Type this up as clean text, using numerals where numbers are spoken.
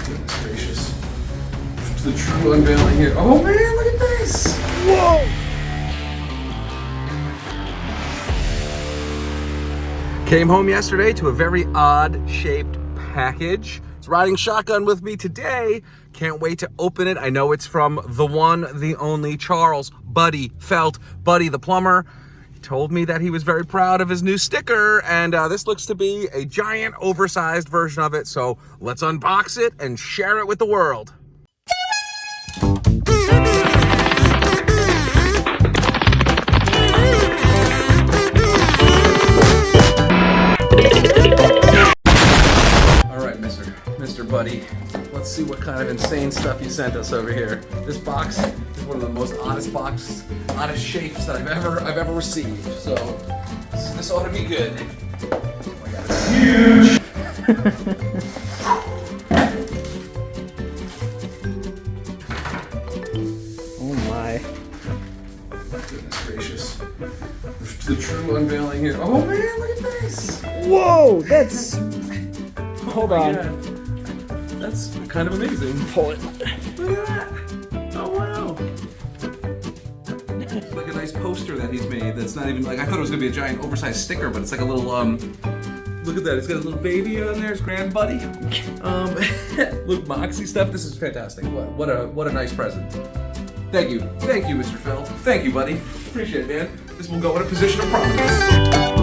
Goodness gracious. The true unveiling here. Oh man, look at this! Whoa! Came home yesterday to a very odd-shaped package. It's riding shotgun with me today. Can't wait to open it. I know it's from the one, the only Charles Buddy Felt, Buddy the plumber. He told me that he was very proud of his new sticker, and this looks to be a giant, oversized version of it. So let's unbox it and share it with the world. Mr. Buddy, let's see what kind of insane stuff you sent us over here. This box is one of the most honest shapes that I've ever received. So this ought to be good. Oh my God, it's huge. Oh my. Goodness gracious. The true unveiling here. Oh man, look at this. Whoa, that's... Hold on. God. That's kind of amazing. Pull it. Look at that. Oh wow. It's like a nice poster that he's made that's not even like, I thought it was gonna be a giant oversized sticker, but it's like a little look at that, it's got a little baby on there, his grand buddy. Look, Moxie stuff. This is fantastic. What a nice present. Thank you, Mr. Phil. Thank you, buddy. Appreciate it, man. This will go in a position of prominence.